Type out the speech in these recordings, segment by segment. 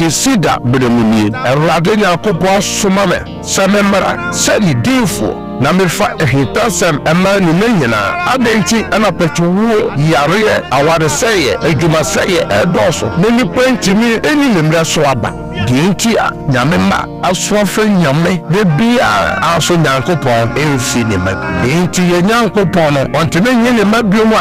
Cedar Bedemuni, a Radina Copo Sumame, Samemara, Sally Dinfo. Na mefa ehitasem ema ni menyina adenti ana petuwo yare aware seye adwuma seye edoso neni pentimi eni lemra so aba dinti a nyamema asoafa nyame de bia aso nyankopon enfi ne ma dinti ye nyankopon no ontene nye ne ma biomu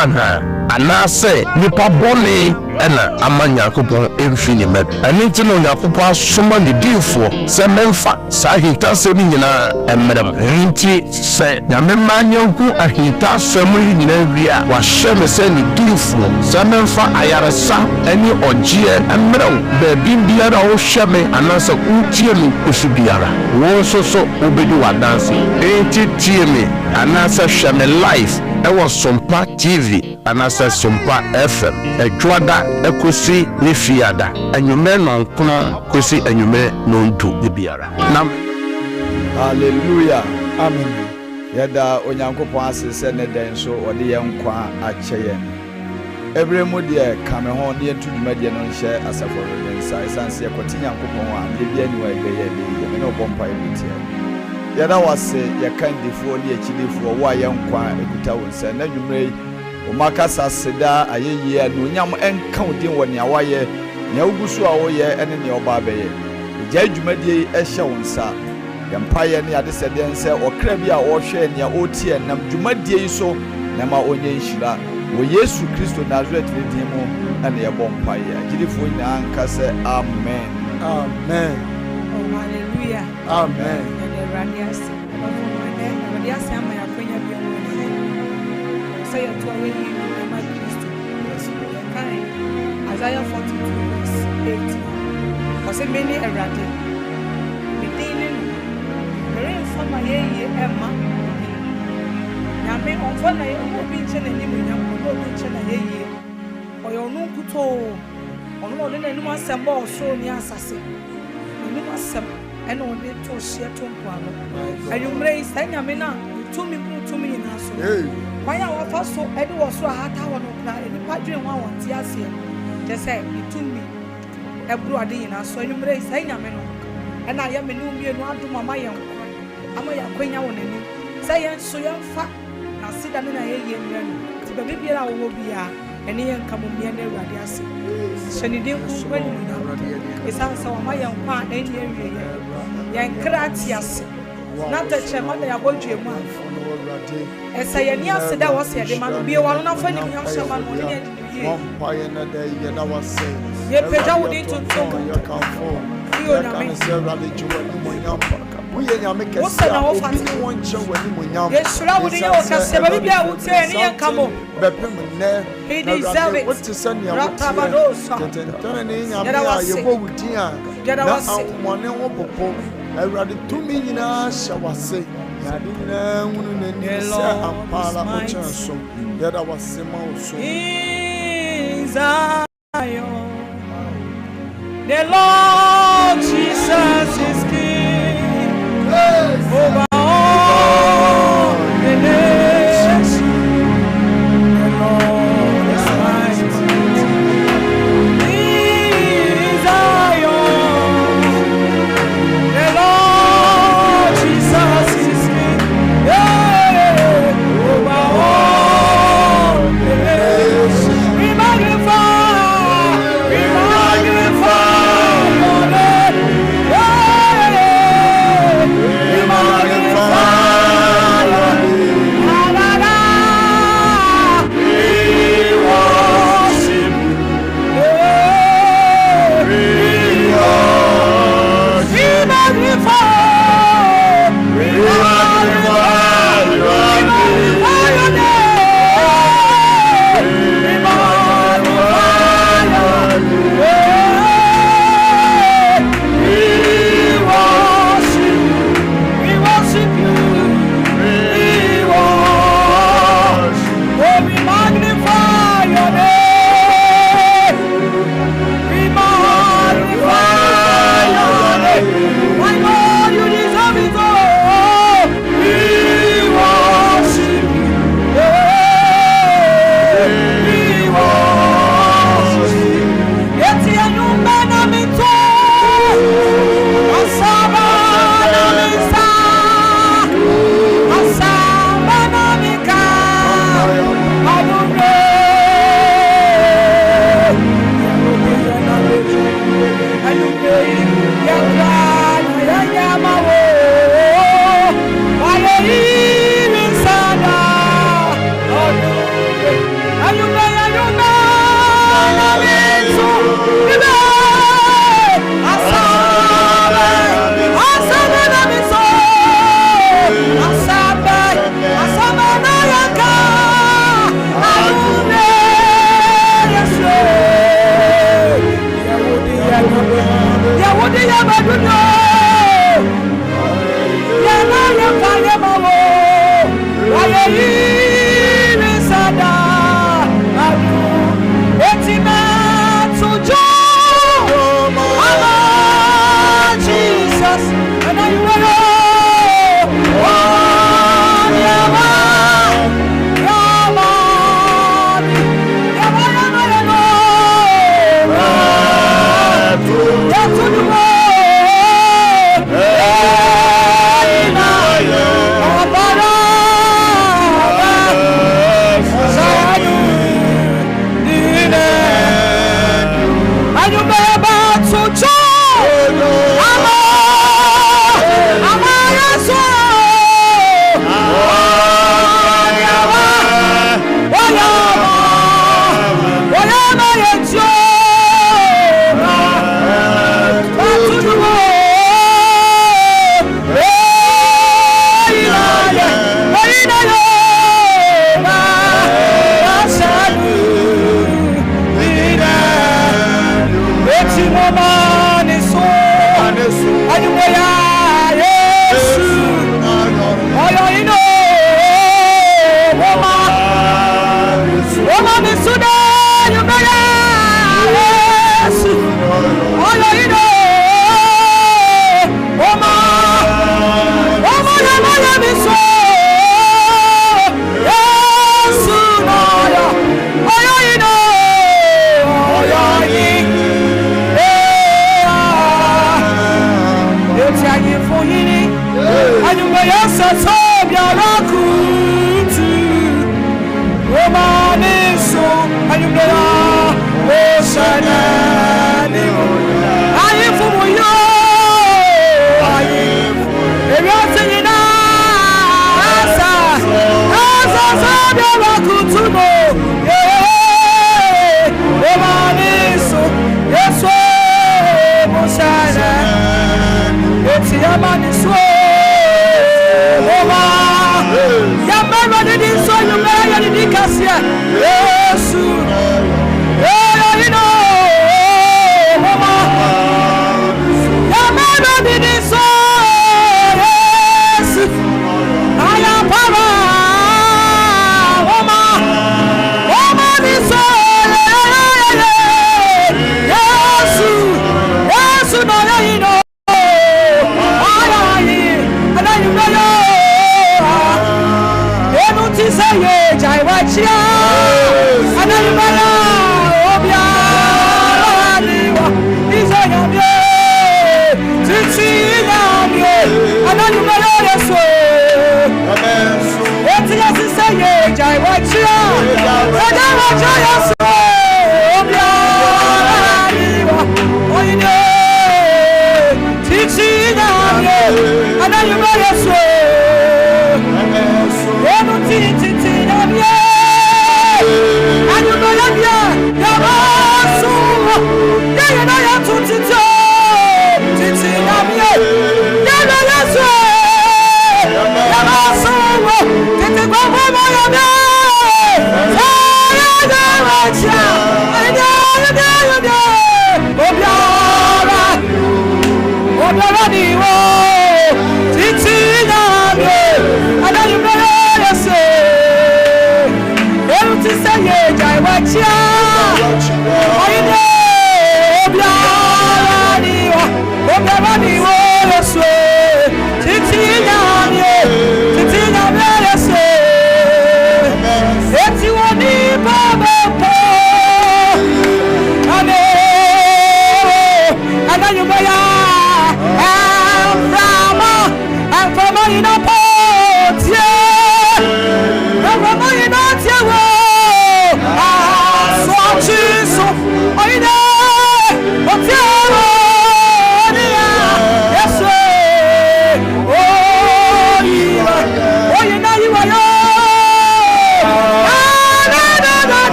anase nipa bone ena ama nyankopon enfi ne ma anenti no nyankopon asoma ne difo se memfa sa hitasem nyina emedam dinti se nyamema nyanku ahitasem nyina wia wa hyeme se ne difo se memfa ayaresa eni ogye emrew be bimbiara wo hyeme anase utie mi kusubiara wo so obedi wadanse enti tie mi anase hyeme life ewo Sompa TV anase Sompa FM ejwada ekosi ne fiada anyume no nkono kosi anyume no ntu de biara nam hallelujah amen yada onyankopon asese ne den so ode ye nkwa akyeye ebremu de kame ho ne ntudumade no nhye asafo den sai sanse yakoti nyankopon a de bia ni wa ebeye bi ye me no bompa ebitia yada wase yakandifo ne akidifo wo aye nkwa ekuta wonse na dwumre o makasa seda ayeye no nyam enka odin wo ne awaye ne ugusu a wo ye ene ne oba beye gya dwumade ehye wonsa yampaye ne ade sede nse okra bi a wo hwe ne otie nam dwumade yi so na ma onye nhira wo Yesu Kristo Nazareth ne din mu ene ye bompaye agidifo nyina ankase amen amen oh hallelujah amen radias radias ama ya kwenya bi onwe say you to we in my Kristo kind Isaiah 42:8 was it many erade me dinin very informa ye emma na me onfo na ye obi nche na nimu nyam obi nche na ye oyo nu nkuto ono no de na nimu asem ba oso ni asase nimu asem eno de to share to mpoano ayumre isanya na tumi na so kwanya wa fa so ede wo so ahata wo no kra eni padwen wa won ti ase je say tumi ebru ade na so ayumre isanya no ena ya me no mienu adom ama ye nkwa ama ya kwanya wo nani say yen so yen fa na sida na ye ye mra no ti ba bibiara wo bia eni yen kamo mie na Awurade ase shenide ku kwani mu na isan sa wa ma ye nkwa eni ye yen krati ase na teche ma da ya bodwe mu esa ye ni ase da wo se de ma no bie wa no na fa ni nyam se ma no ni ye vampire na da ye na wase ye peja wo di tuntun ya kan fo yo na me se rally juwa ni mo nyam wo ye nyame kese wo se na wo fa ti won che wani mo nyam ye sura wo di ye wo kase ba bibia wo te ni ye kamo bepem ne he deserve it what to send ya wo tena ni nyame ya ye bo wudin a na amone wo popo Awurade tumi nyina shawase ya di nyina wunu na ni se ampala o chanso ya da wase ma o so Zion the Lord Jesus is King over all the nations the Lord is mighty in Zion the Lord Jesus is King over all the nations we magnify your name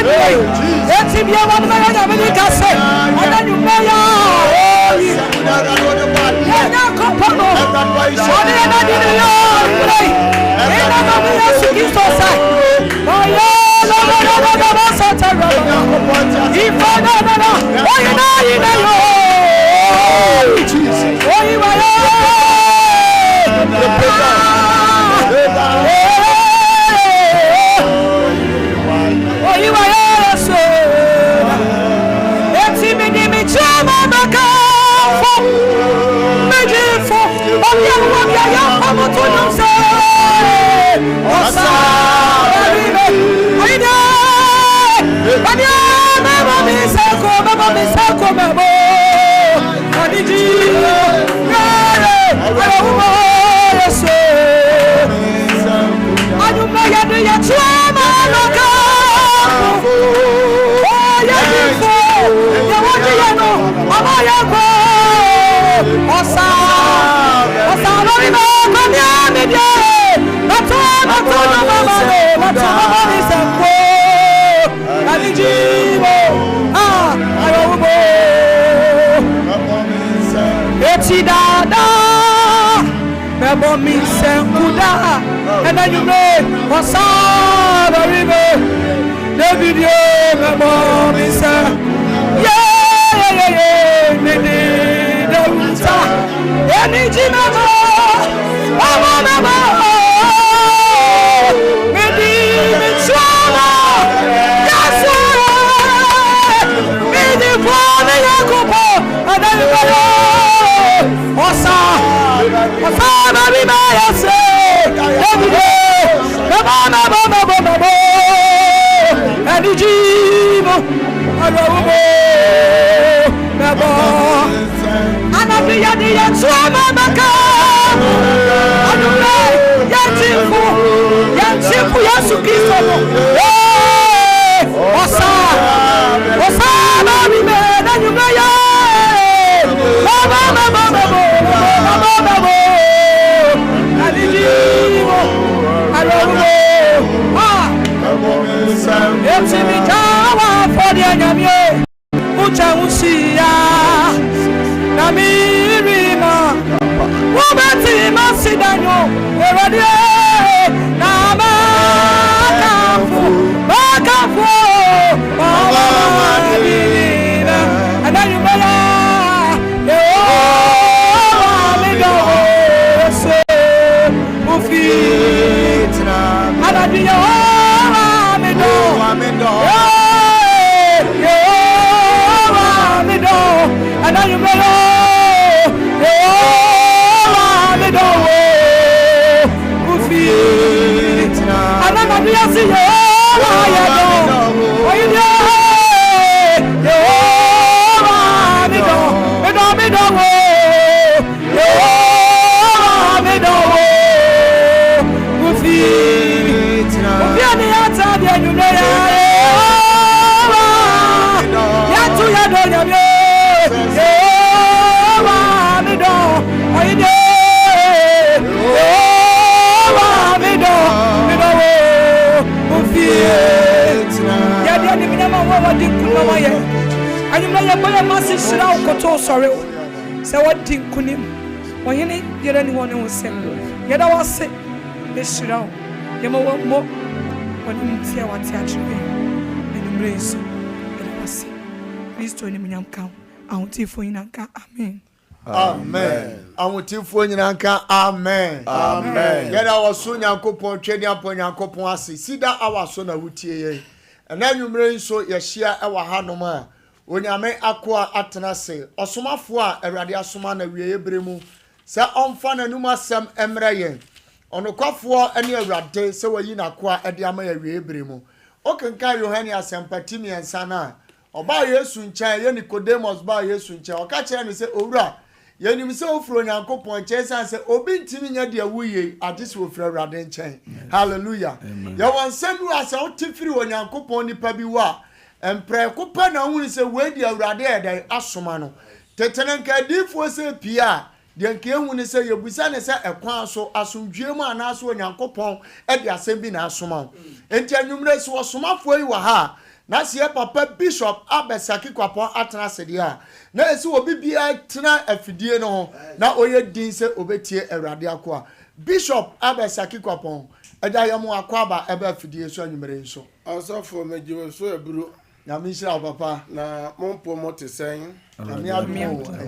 Eti bia wa na ya me ka se. Ana nyu me ya. Ya na ko pa no. Oni na di no yo. Ina ma me ya su ki so sai. Oh yeah. Mi senkuda and then you know what's up the river the video me say yeah me the winter energy me chama yes me the one yakupo and then you know what's up baby my say every day baba and the jimo arobo baba anabi ya di ya tuama maka anume ya tifu Yesu Kristo osa baby me na nyume ya baba Eti mi tawa fodi anyamye ucha usia na mirima wabati masidanyo erode na makafu mama dina anayumela amigo se ufitra anadiyo sorry say what din kunim oyene yere ni won won se yeda wase be shira o yema mo woni mtia wate a chire enumre nso yeda wase Kristo ni mnyamka ahotifo nyinanka amen ahotifo nyinanka amen yeda waso nyankopon twedi apon nyankopon ase sida awaso na wutie ye na enumre nso ye hia e wa hanom a onyame akoa atenase osomafo a awurade asoma na wieye bremu se onfa nanum asem emreye onokwafo ene awurade se wayi na akoa ede ama ya wieye bremu okenka Yohane asempatimi ensana oba Yesu nchen ye Nicodemus ba Yesu nchen oka kire ne se owura ye nim se ofuro nyankopon nchen se obi ntimi nya de awuye adese ofuro awurade nchen hallelujah ye wonsenu asa otifiri onyankopon nipa bi wa empre kupa na hunu se wedi awurade eden asoma no tetenenka difo se pia de nke hunu se yebusa ne se ekwan so asomdwem anaso onyankopon ede asem bi na asoma enti anwumre so osomafo yi wa ha na se papa bishop abesaki kwapo atena sede a na esi obi bia tena afidie no ho na oye din se obetie awurade akoa bishop abesaki kwapo eda yemo akwaba ebe afidie so anwumere nso asafo mejiwe so eburu na mi shira papa na mompo mote sen na mi adu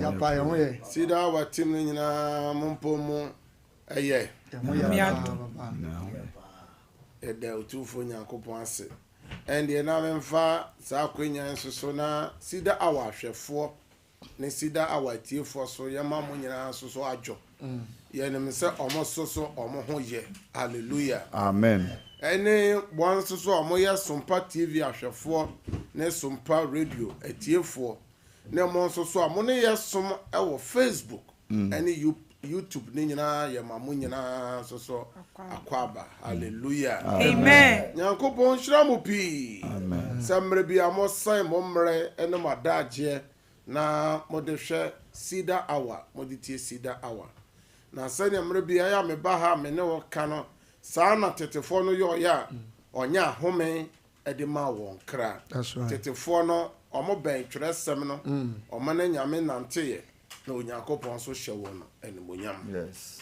ya pa ye ho ye sida wa tim ni nyina mompo mo eye mi adu eda otufo nyankopon ase ende na memfa sa kwenya nsoso na sida awahwefo ne sida awatiefo so yema mo nyina nsoso adwo yenim se omo soso omo ho ye hallelujah amen ene bon soso omo ye Sompa TV ahwefo ne Sompa radio atiefo ne mo soso omo ne ye som e wo Facebook ene YouTube ni nyina ye mamu nyina soso akwaba hallelujah amen nyankopon hira mo pi amen samre bi amosan mo mre ene madaje na modehwe Cedar hour moditie Cedar hour na sanya mre bi ya me ba ha me ne wo kano saa na tetefo no yo ya onya home ede ma won kra tetefo no omo ben twerɛsɛm no omo na nyame nanteye na onyankopɔn so hye wo no enimonyam yes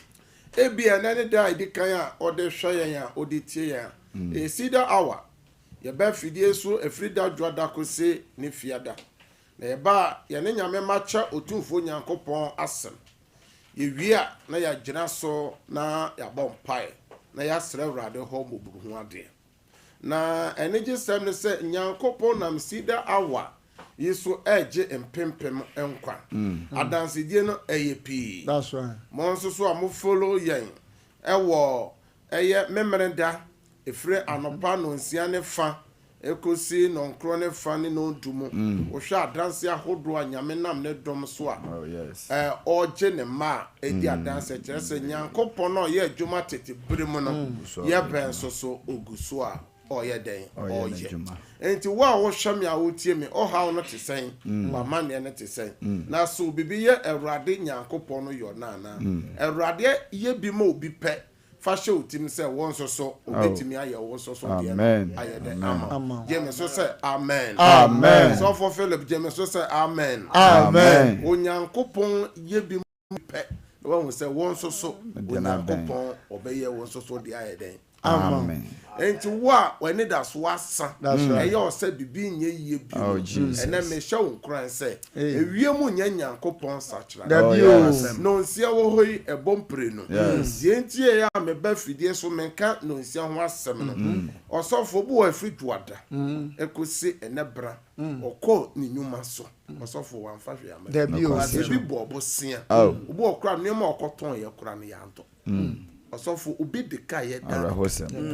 ebia na ne da idikan a ode hwe yen a ode tie yen Cedar hour ye ba fidie so efrida dwada kose ne fiada na ye ba ye ne nyame macha otumfo onyankopɔn asem ye wia na ya gyina so na ya bompae na ya sere wrade ho moburu ho ade na enege sem ne se nyankopɔn nam Cedar hour yesu eje empempem enkwa adansedie no eyepi that's right monso so am follow yen ewo eye memrenda efre anopa no nsia ne fa ekosi no nkro ne fa ne no dumu wo hwe adanse ahodo anyame nam ne dom so a oh yes oje ne ma edi adanse kire se nyankopon no ye adwuma tete biremu no ye ben so oguso a oye den oye enti wa wo hwam ya wo tie me o hawo no te sen ma mane ne te sen na so bibi ye awurade nyankopon no yo na awurade ye bi ma obi pe fa hye otim se won so obetimi aye wo so de aye den ama jeme so se amen amen so for Philip jeme so se amen amen onyankopon ye bi pe won se won so onyankopon obeye won so de aye den amen enti wa when it das wasa e yo se bibi nye yie bi ene me hye onkran se ewiem nya nyankopon sachira no nsia wo hoi ebompre no enti e ya me ba fidie so menka no nsia ho asem no osofo bu afituada ekosi ene bra okọ ni nyuma so osofo wan fa hwe am ebi bo obosia obo okra no ma okoton ye kra no ya anto osofo obi de ka ye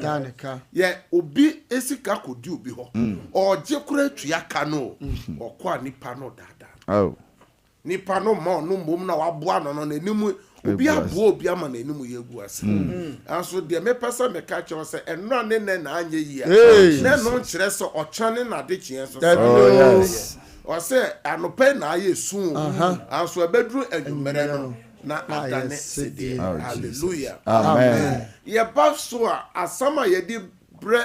danika ye obi esika kodi obi ho oje kura tuya ka no okwa nipa no dada nipa no ma no mom na waboa no no nanim obi aboa obi ama nanim ye gu ase anso de me pesa me ka che se enra ne na anye yi na no kire so ochane na de chien so yes o se anope na aye sun anso ebedru adwumere no na adane sede hallelujah amen ye ba so asama ye di bre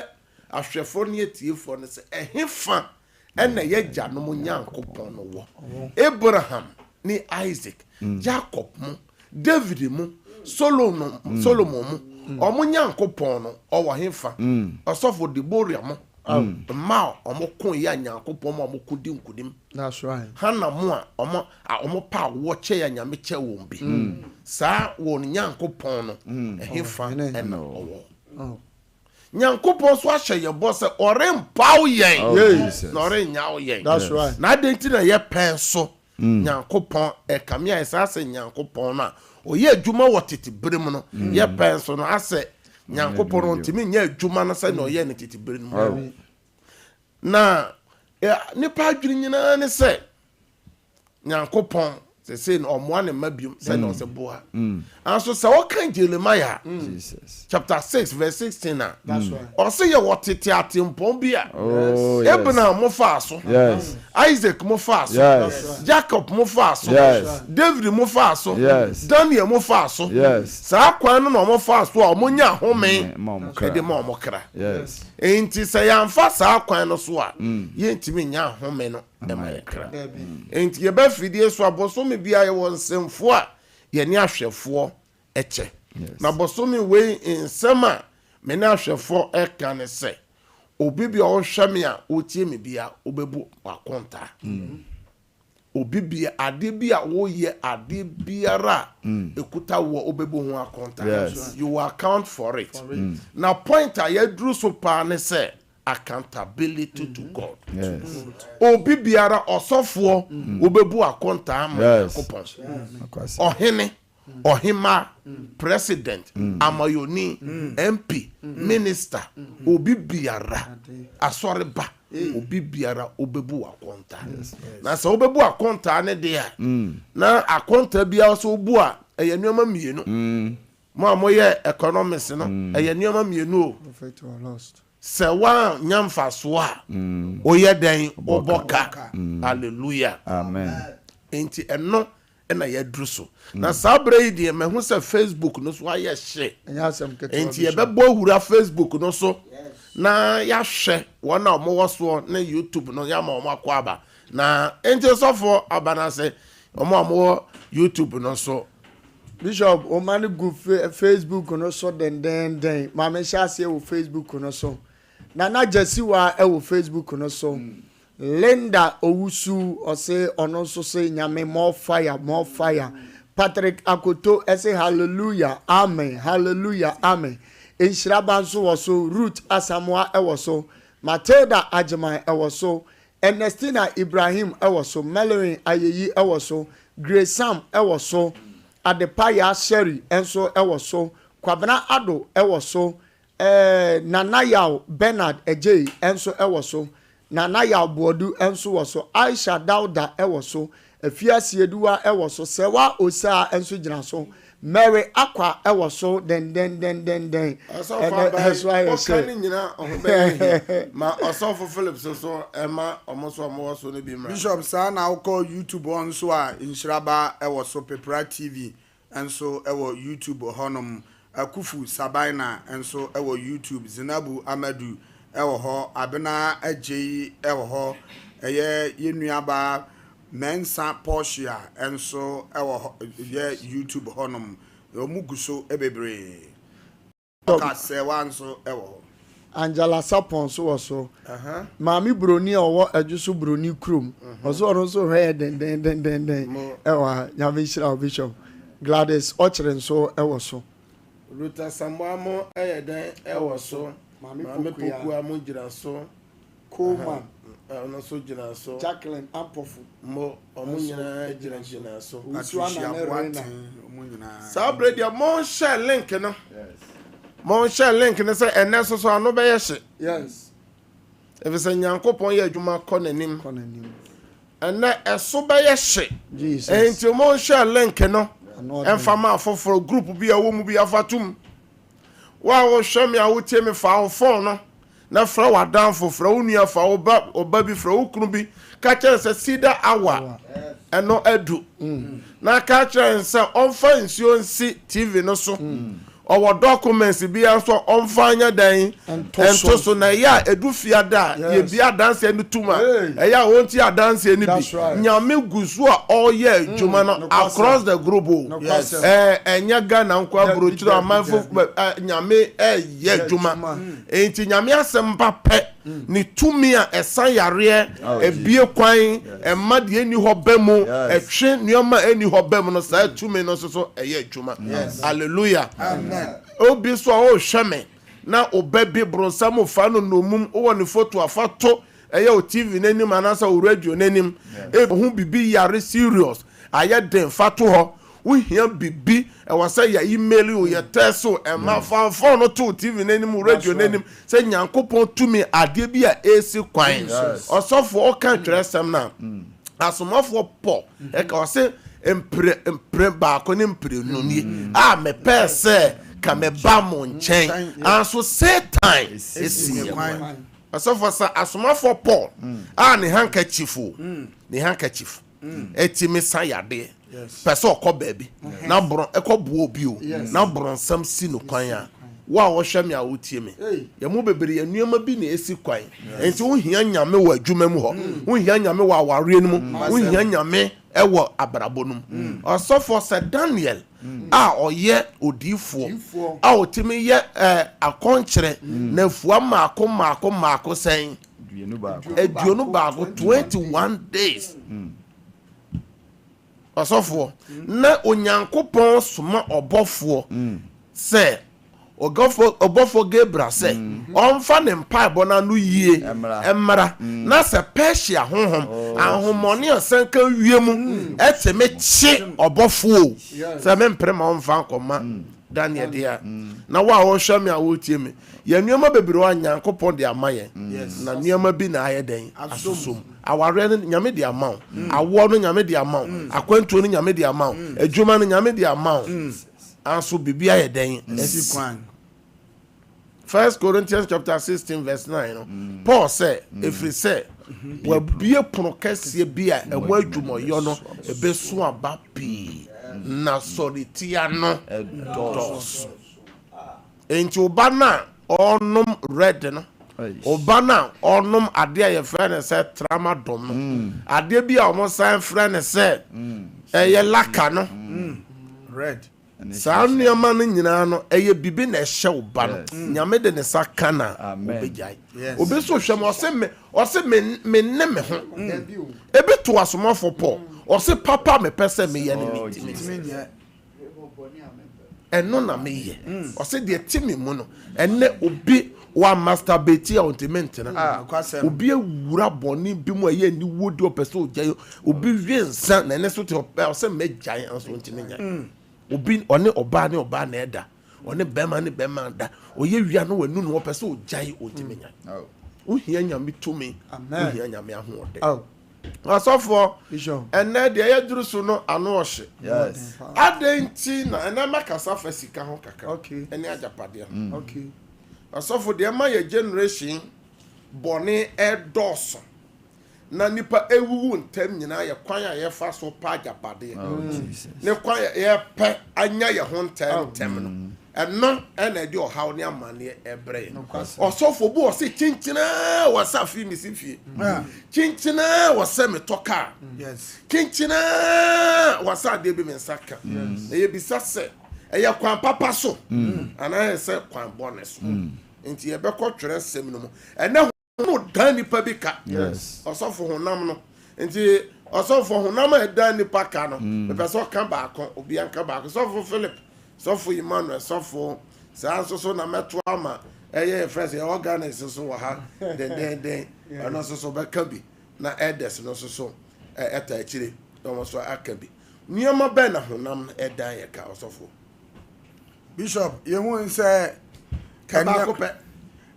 ahwefo ne etiefo ne se ehefa ena ye gyanom nyankopon no wo Abraham ni Isaac Jacob mu David mu Solomon mu omo nyankopon no owo hefa osofo Deborah mu ma omo kon ya nyankopon ma omo kudi nkudim that's right hana mu a omo pa wo che ya nyame che wo bi sa wo nyankopon no ehefa ena owo nyankopon so ahye ye bo se ore mpaw yen na ore nyaw yen that's right na adenti na ye pen so nyankopon ekamia esase nyankopon na oye adwuma wotete birem no ye pen so no ase nyankopon no ntimi nya adwuma no se na oye ne tete birem no na nipa adwiri nyina ne se nyankopon say no omoane mabium say no se boa and so say what kan Jeremiah Jesus chapter 6 verse 16 That's right. or say you what tete atempon bia oh yes Abraham mo fa so yes Isaac mo fa so yes Jacob mo fa so yes David mo fa so yes Daniel mo fa so yes sa kwan no mo fa so a mo nya home e de mo kra yes enti say yan fa sa kwan no so a ye ntimi nya home no e ma kra enti ye ba fidie so aboso me bia ye won semfo a ye ni ahwefo eche na boso me we nsem a me na ahwefo e kan se obi bia o hwe me a o tie me bia obebu akonta obi bia ade bia wo ye ade biara ekuta wo obebu ho akonta you will account for it na point a ye dru so pa ne se accountability to God. yes Obi biara osofo obebu akonta ama kopon. Ohene, ohima, president, amayoni, MP, minister, obi biara asoreba, obi biara obebu akonta. Na so obebu akonta ne de a. Na akonta bia so obu a eye nneoma mienu. Mo amoye economics no eye nneoma mienu o. Perfect or lost. Sewa nyamfa so a oye den oboka hallelujah amen enti eno na yadru so na sabre de me hu se Facebook no so aye hye enti ye bebo hura Facebook no so na ya hye wona omo so na YouTube no ya ma omo akwa aba na enti sofo abana se omo YouTube no so Bishop o man go Facebook no so den ma me sha se wo Facebook no so na Jesse wa e wo Facebook no so Linda Owusu o say ono so say nyame more fire Patrick Akoto say hallelujah amen Enshiraba nso wo so Ruth Asamoah e wo so Matilda Ajeman e wo so Ernestina Ibrahim e wo so Melanie Ayeyi e wo so Grace Sam e wo so Adepaya Sherry enso e wo so Kwabena Ado e wo so Nana Yaw Bernard Ejay enso e wo so Nana Yaw Bodu enso wo so Aisha Dauda e wo so Afiasie Eduwa e wo so Sewa Osa enso gina so Mary Akwa e wo so den so nyina ohbe ma osofo Phillips so ema omo so ne bi mra Bishop sa na call YouTube on so a Inshiraba e wo so Pepra TV enso e wo YouTube honom Akufu Sabina enso e wo YouTube Zinabu Amadu e wo ho Abena Ajei e wo ho eye yenuaba Mensa Porsche enso e wo ye YouTube honom omuguso ebebre ka se wanso e wo Angela Sapon so so Mami Broni owo ajuso Broni krom oso so he den ewa nyame shira Bishop Gladys Ochren so ewo so Ruta Samwamo den ewo so Mami Poku amo gira so Coleman no so gira so Jacqueline Ampofu mo omunyina gira so Usuana Nerena omunyina sabre dia mon share link no mon share link no say ene so ano be ye yes if say Nyankopon ye adwuma kọ nanim ene eso be ye Jesus enti mon share link no enfama afoforo group bi a wo mu bi afatum wa wo hwe me a wo tie me fa wo phone no na fra wa dan foforo wo nua fa oba bi fra wo kunu bi ka kire se Cedar hour eno adu na ka kire se onfa nsuo nsi TV no so owo documents bia so onfanya dan ento so na ya edufia da ye bia dance enu tuma ya wonti dance enu bi nyame gusu a oye adwuma no across the globe enya Ghana nkwa brochiro amanfo nyame ye adwuma enti nyame asempa pe ni tumi a esan yare ebie kwan emma de eni hobemu etwe nioma eni hobemu no sa tumi no so eye adwuma hallelujah amen obi so o hweme na obabi bronsam fa no nomum o woni photo afato eye o TV nanim anasa o radio nanim e hu bibi yare serious aye den fato ho we hia bibi e wasa ya email o ya teso e ma fan no to TV nanim radio nanim se Nyankopon tumi ade bi a esi kwan osofo o kan tresem na asomafo po e ka o se mpre baako ne mpre no ni a me pese ka me ba mo nchen anso Satan esi kwan asofo sa asomafo Paul a ne handkerchief eti me sayade pese okọ baabi na bron ekọ obi o na bron sam si no kwan a wa wo hwe me a wotie me ye mu bebere ye nuama bi na esi kwan enti wo hia nyame wa adwuma mu ho wo hia nyame wa aware no mu wo hia nyame ewo abrabo no mu asofo sa Daniel a oye odifo a otimi ye akonkyere na fua maako sen eduonu baako 21 days asofo na onyankopon soma obofo se obofo Gabriel se onfa ne mpa bona no yie emra na se Persia honhom ahomoni asanka wiemu eteme chi obofo se me mprema onfa nkoma Daniel dia na wa wo hwa me a wo tie me ya nuama bebere wa nyankopon de amaye na nuama bi na aye den asosom aware no nyame de amaw awo no nyame de amaw akwantuo no nyame de amaw adwuma no nyame de amaw anso bibia ye den esi kwan 1 Corinthians chapter 16 verse 9 Paul said if he said we bie pono kase bia emo adwumoyo no ebesu aba pi na solitia no dos enti oba na onum red no oba na onum ade a ye frene se tramadom no ade bia omo san frene se eye laka no red saa nneɛma no nyinaa no ɛyɛ bibi na ɛhyɛ wo ba no nyame de ne sa ka na obɛgyae obi so hwɛ m ɔse me ne me ho ebi to asomafo Paul ɔse papa mepɛ sɛ meyɛ no metimi ɛno na meyɛ ɔse deɛ ti me mu no ɛnɛ obi wa masturbate a ontiment na obi ewura bɔne bi mu ɛyɛ ni wodi ɔpɛ sɛ ogyae obi wie nsa na ɛne so te ɔse megyae anso ontimi nyae obi one oba na eda one bema ne bema da oye wia no wanu no opese ogyae otimenya ohia nyame tumi ohia nyame ahode asofo enne de ye duru so no ano ohye adenti na enne makasa fa sika ho kaka enne ajapade asofo de ma ye generation bone edoso na nipa ewuwu ntem nyina ye kwan a ye fa so pa ajapade ne kwan ye pe anya ye ho ntem no eno ena di ohaw ne amane ebre osofo bu o se chinchina wasa fi misifie chinchina wasa metoka chinchina wasa de bi mensaka ye bisa se ye kwan papa so ana ye se kwan bonus enti ye be ko twere sem no mo ena no dan nipa bi ka osofo honam no nti osofo honam e dan nipa ka no me pese ka baako obi anka baako sofo Philip sofo Emmanuel sofo so na meto ama eye fresh e organize so wa ha den ana so be ka bi na elders no so eta akire no so aka bi nioma be na honam e dan ye ka osofo Bishop ye hu nse ka baako pe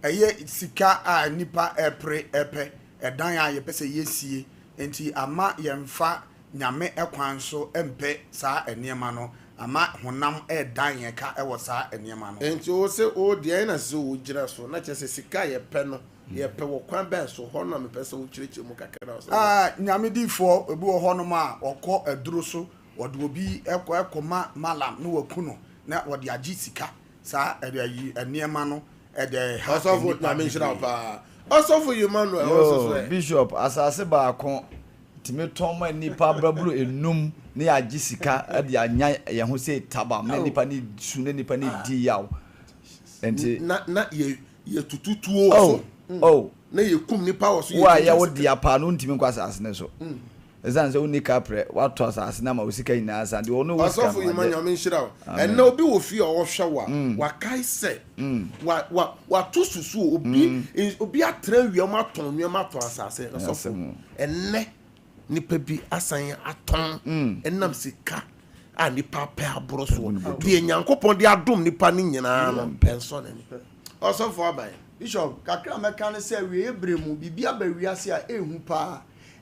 eye sika a nipa epre epe edan a ye pese yesie enti ama yemfa nyame ekwan so empe saa eniema no ama honam edan ye ka ewo saa eniema no enti o se o de na se o gira so na chese sika ye pe no ye pe wo kwan ben so ho na me pese o kireche mu kakra so nyame difo ebu wo ho no ma okọ eduro so wode obi ekoma malam no wakuno na wode agi sika saa eniema no osofo na mention pa osofo Emmanuel also Bishop asase baako timeton nipa braburu enum ne agi sika de anya ye ho se taba me nipa ni su ne nipa ni di yaw enti na ye tututuo so na ye kum nipa wo so wa ya wo dia pa no ntimi kwa asase ne so ezan se unika pre what to asase na ma usika ina asa de ono wosika osofo Emmanuel mention and na obi wo fi o hwa wa kai se wa to susu obi atra wiam aton wiam aton asase osofo enne nipa bi asan aton enam sika a nipa pe aboro so de nyankopon de adom nipa ni nyina no penso na ni osofo abai Bishop kakra meka ne se we ebremu bibia ba wiase a ehu pa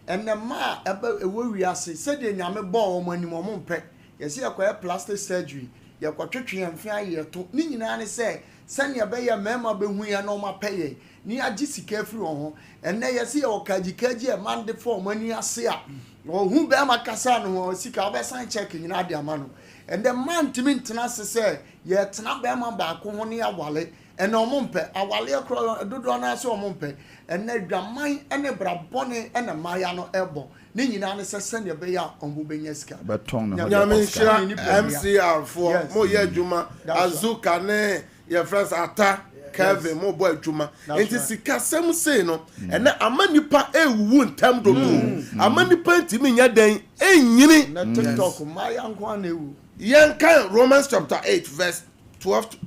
and the ma ebe we ase said the nyame bɔ ɔmo anim ɔmo mpɛ yɛsi yɛkɔyɛ plastic surgery yɛkɔtwetwe yɛn mfe ayɛ to ne nyinaa ne sɛ sɛnea bɛyɛ mɛma bɛhu yɛ na ɔmo apɛ yɛ ni agye sika afiri wɔn ho ɛnɛ yɛsi yɛ ɔkagyikagye ɛma de fɔ ɔmo ani ase a ɔhu bɛma kasa no wɔ sika ɔbɛsan check nyinaa de ama no ɛnɛ man ntimi ntena ase sɛ yɛtena bɛma baako ho ne awale ɛnɛ ɔmo mpɛ awale akora dodoɔ na ase ɔmo mpɛ ɛnɛ dwaman ɛne brabɔne ɛna maya no ɛbɔ ne nyinaa ne sɛ sɛnea bɛyɛ a ɔmo bɛnya sika bɛtɔn no nyame nhyira MCR for mo yɛ adwuma azuka ne yɛ friends ata Kevin mo boy adwuma enti sika sɛm sei no ɛna ama nipa ewu ntam dodo ama nipa ntimi nya dan enyini na TikTok maya nko na ewu yɛnka Romans chapter 8 verse 12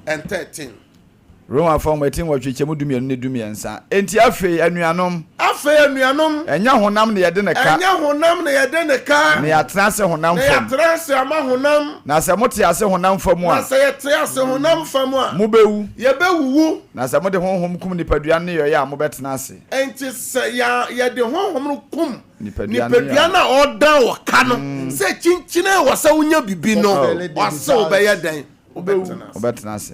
and 13 Roma form wetin wɔtwetwemu dumienu ne dumiensa enti afei anuanom enya honam ne yɛde ne ka ne yɛatena se honam fam na sɛ mote ase honam fam a mobɛwu na sɛ mode honhom kum nipadua ne yɛyɛ a mobɛtena ase enti sɛ yɛde honhom no kum nipadua na ɔdan wɔ ka no sɛ kyinkyine wɔ sɛ wonya bibi no wɔsɛ wobɛyɛ dan obetena ase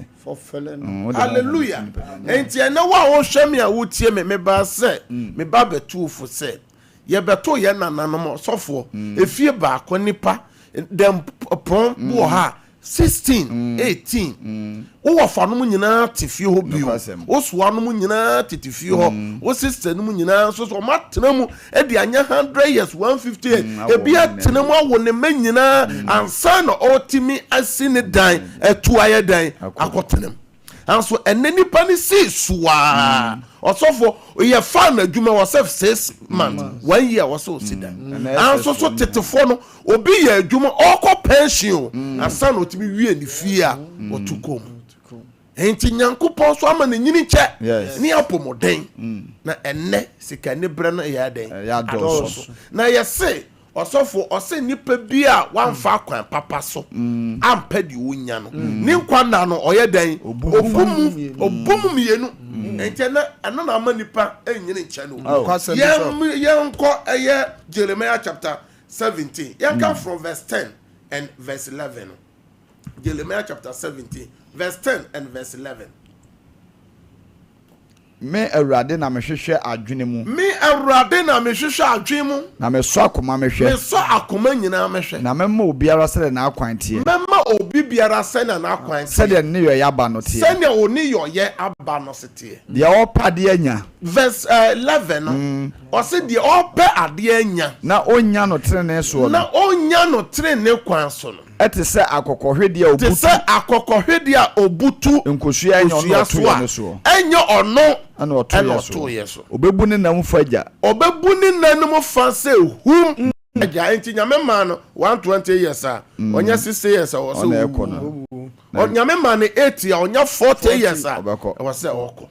hallelujah enti ene wa wo hwɛ me a wotie me ba sɛ me ba betu fo sɛ ye beto ye nananom sɔfo efie ba ko nipa dem pon bo ha 16 18 wo fa no nyina tefie ho bio wo soa no nyina tefie ho wo sister no nyina so matena mu e de anya 100 years 150 years e bia tena mu awo ne manyina ansa na otimi asi ne dan etu aye dan akotena anso enne nipa ne si soa osofo ye fa na adwuma wasef 6 months 1 year waso sida anso so tetefo no obi ye adwuma okọ pension ansa na otimi wie ni fie a otukom enti nyankopon so ama na nyini che ni apomoden na enne sika ne bre no ya den ya do na yese osofo ose nipa bi a wanfa akwan papa so ampa di wonya no ni nkwa na no oye dan obum mienu enti na ano na ama nipa enyine nche no yenko eye Jeremiah chapter 17 yenka from verse 10 and verse 11 Jeremiah chapter 17 verse 10 and verse 11 me awurade na mehwehwe adwene mu na me so akoma nyina mehwe na memma obiara sɛ na akwan tie obi biara sɛ na akwan sɛ de ne yɛ aba no tie sɛ ne oni yɛ aba no tie de ɔpade anya verse 11 no ɔse de ɔpɛ ade anya na onya no trene so no kwan so no ɛte sɛ akɔkɔhwede a obutu nkosua anya ɔno so anya ɔno ana ɔto yɛ so obebu ne nam fa agya sɛ hum agya enti nyame ma no 120 years a ɔnya 60 years a wɔ sɛ nyame ma no 80 a ɔnya 40 years a wɔ sɛ ɔkɔ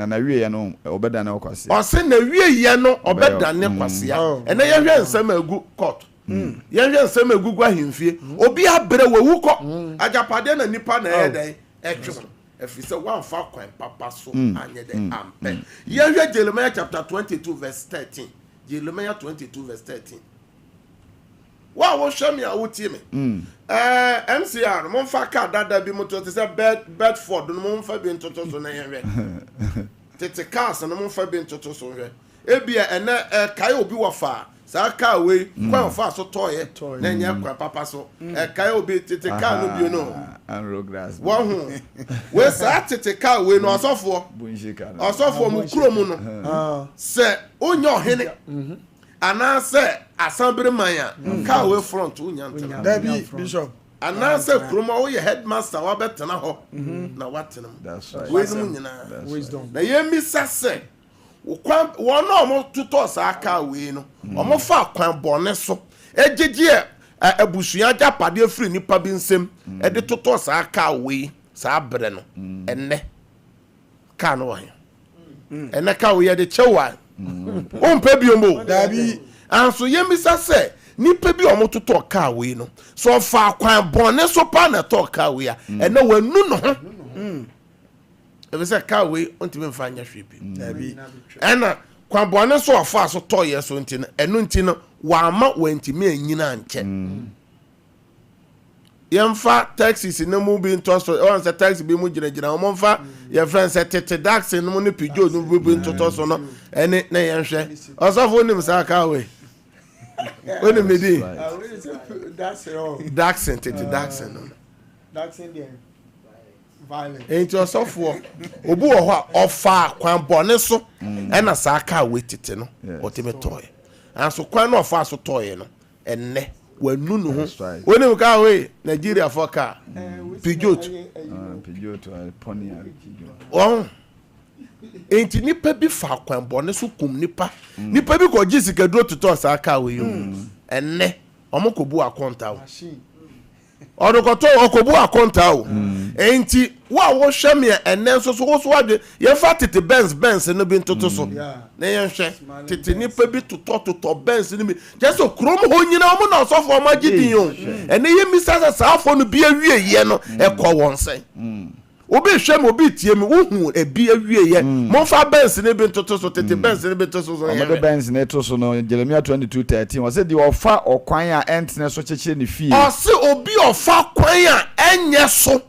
na wie yɛ no ɔbɛda ne ɔkwase ɔse na wie yɛ no ɔbɛda ne kwasea ɛnɛ yɛhwɛ nsɛm agu court yɛhwɛ nsɛm agugu ahemfie obi abrɛ wawu kɔ agyapade na nipa na ɛyɛ dɛn ɛtwe efise one fa kwan papa so anye de ampe yehwe Jeremiah chapter 22 verse 13 Jeremiah 22 verse 13 wa wo hwe me a wotie me MCR mo fa ka dada bi mo to say Bedford no mo fa bi ntoto so na yehwe tete cars no mo fa bi ntoto so hwe ebia ene kai obi wo fa sa ka we kwan fa so toye na nya kwan papa so kai obi tete ka no bi no and grass wo hu we sa tete ka we no osofo mu kuro mu no se onye ohene ana se assembly man ya ka we front onya ntena Dabi bishop ana se kroma wo ye headmaster wa betena ho na watena wisdom na yemi sase wọ́n náà ọmọ tutọ́ sáà wei no ọmọ fa kwan bọ̀ọ̀nẹ́ so ẹgyegye abusua jápàdé efiri nípa bí nsẹ́m ẹ̀dí tutọ́ sáà wei sáà bẹ̀rẹ̀ no ẹ̀nẹ́ kaa no wọ̀ hẹ́n ẹ̀nẹ́ kaa wei ẹ̀dí kyẹ́ wà ó mpẹ́ bí ọmọ dàbí ànso yẹn mi sá nípa bí ọmọ tutọ́ kaa wei no so ọfa kwan bọ̀ọ̀nẹ́ so pa na tọ́ kaa wei a ẹ̀nẹ́ wọ̀ ẹnu no ho. If it's a car way, on to me find your ship. And kwabone so afa so toye so ntino eno ntino wa ma wantimi anyina nche yemfa taxis na mu bi ntoso on se taxi bi mu ginagina o momfa ye friend se tete dax no ne pijo no bi ntoso no ene na yenhwe osofo nim sa ka we oni medi That's all. dax tete dax no That's Indian. Violent. enti osofo obu wo ho a ofa kwan bone so ena sa ka we tete no otime toy anso kwan no ofa so toy no enne wanu no ho woni ka we Nigeria for car Peugeot pony oh enti nipa bi fa kwan bone so kum nipa nipa bi ko gisika duro tuto sa ka we yo enne omokobu akonta o odokoto okobu akonta o enti wa wo hweme enne so so so wadwe ye fa tete Benz no bi ntoto so na ye hwe tete nipa bi tuto Benz ni bi jeso krom ho nyina mo na osofo ma gidin yo enne ye misasa saafo no bi awie ye no ekọ won sen obi hwem obi tie mi wohu ebi awie ye mo fa Benz ni bi ntoto so tete Benz ni bi ntoto so ye mo Benz ni to so no Jeremiah 22:13 was say the ofa okwan a entene so chechire ni fie o se obi ofa kwan a enye so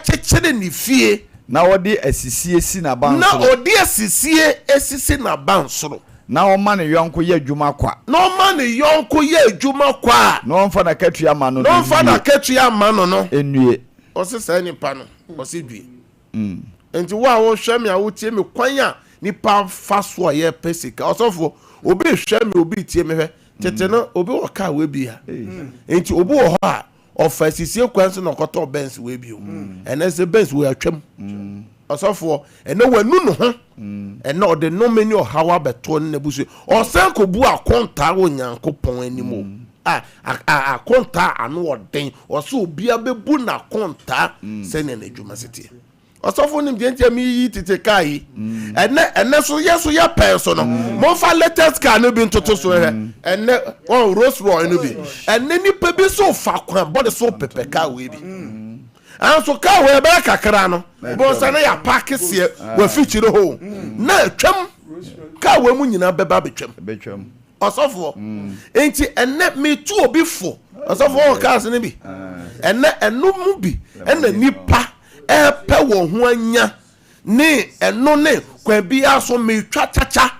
chechire ni fie na odi asisie si na bansoro na odi asisie esisi na bansoro na o ma ne yonko ye adwuma kwa na o ma ne yonko ye adwuma kwa na o mfa na katua ma no na o mfa na katua ma no enue o se sa nipa no o se due enti wa wo hweme a wo tie me kwan a nipa fa so ye pesika osofo obi hweme obi tie me hwe tete no obi wo ka we bi ha enti obi wo ho a ofasisie kwanso na koto Benz we bi o ene se Benz we atwam osofo ene wanu no ho ene ode no many o hawa beto ne busu o san ko bu akonta wo Nyankopon animo akonta anu oden o so obi abebu na akonta se ne na dwuma sete osofo nim gentia mi yi tete kai ene so yeso ya penso no mo fa latest car no bi ntoto so ene on Rolls Royce no bi ene ni pe bi so fa kwan body so pepe car we bi anso car we ba kakra no bo sa na ya park se wa feature ho na twam car we mu nyina beba betwam osofo enti ene me tu obi fo osofo o cars ne bi ene enu mu bi ene nipa epe wo ho anya ni eno ne kwa bia so me twa chacha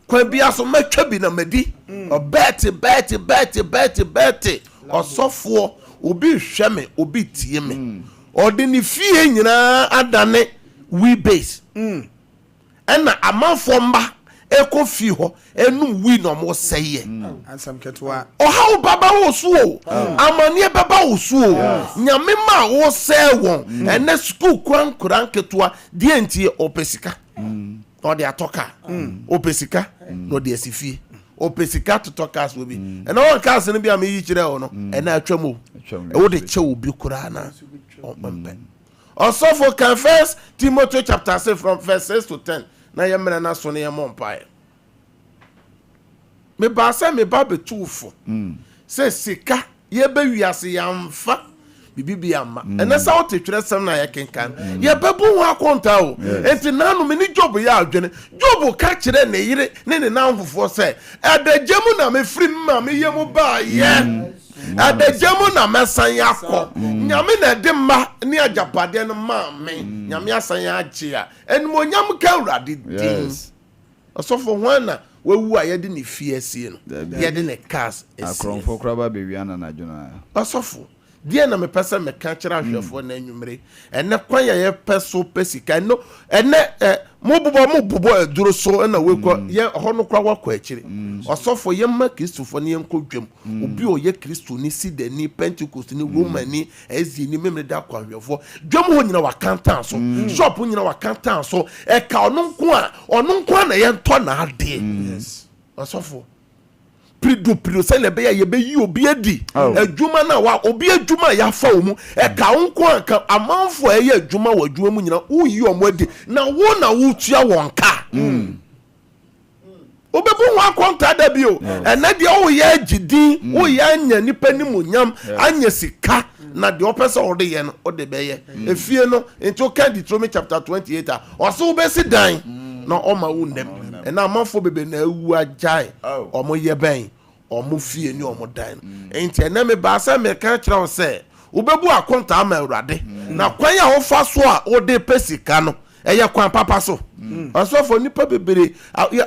kwa bia so matwa bi na madi o bet osofo obi hweme obi tie me odi ni fie nyina adane we base ena amanfo mba eko fi ho enu wi no mo seye ansam ketwa o ha baba wo so amane baba wo so nyame ma wo se won ene school kran ketwa die ntie opesika o de atoka opesika no de asifie opesika totoka so bi ene won cars ne bi am yi kire wo no ene atwam e wo de che obi kura na o pempe osofo can first Timothy chapter 6 from verse 6 to 10 na yemre na so ne yemompae me ba se me ba betufo se sika ye ba wiase yamfa bibi amma ene sa o tetwere sem na ye kenkan ye bebu ho akonta o enti nanu me ni job ya adwene job ka kire ne yire ne nanfofo se adagemu na me firi ma me yemu ba ye adagemu na mesan yakọ nyame na de ma ni ajapade no ma me nyame asan ya agye a enimo nyam ka urade din osofo hwana wewu a yede ne fie asie no yede ne cars akronfo kraba be wiana na dwona osofo die na me pese me ka kira ahwefo na anwumre ene kwan ye peso pesika no ene mobubo aduro so na wekọ ye hono kwa wakọ akire osofo ye ma kristofo ne yenko dwam obi o ye kristo ni Cedar ni Pentecost ni Romani ezi ni memre da kwa ahwefo dwam ho nyina wakanta so shop nyina wakanta so e ka ono nko na ye nto na ade yes osofo prido se lebe ya yebe yi obi edi adwuma na wa obi adwuma ya fa omu e ka nko aka amanfo e ya adwuma wa adwuma mu nyina uyi omo edi na wo na wo tua won ka obebu ho akonta da bio ena de wo ya agidi wo ya anya nipa ni munyam anya sika na de opesa ode ye no ode be ye efie no into Deuteronomy chapter 28 o so be si dan na o ma wo ndem and now monfo bebe na ewu ajai omo ye ben omo fie ni omo dan enti na me ba sa me ka kira o se ubebu akonta ama Awurade na kwan ya wo fa so a wo de pesika no eye kwan papa so asofo nipa bebere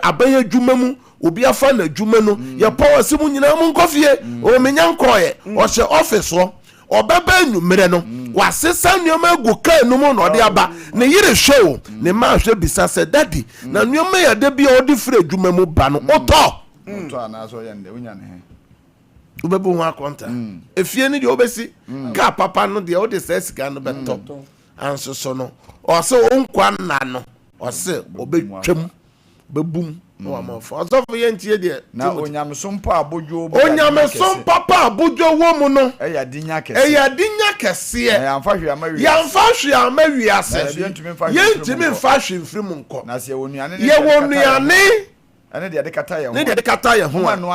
abaye adwuma mu obi afa na adwuma no ye power simu nyina mu nkofie o menya nkoye o hye office ho obeba enumere no wasesa nneoma agu ka enum no de aba ne yire show ne ma hwe bisa se daddy na nneoma ya de bia odi frɛ adwuma mu ba no oto anaso ye nde unya ne ubebu ho akonta efie ni de obesi ka papa no de o de se sika no beto anso so no o se onkwa nna no o se obetwam bebum no amafo asofo ye ntie de na onyamsompa abodwo onyamsompa pa abodwo wo mu no eya dinya kese yamfa hwe amawi ase yentimi mfa hwe mfiri mu nkɔ na se wonuane ye wonuane ene de kata ye ho ne de kata ye ho ye manu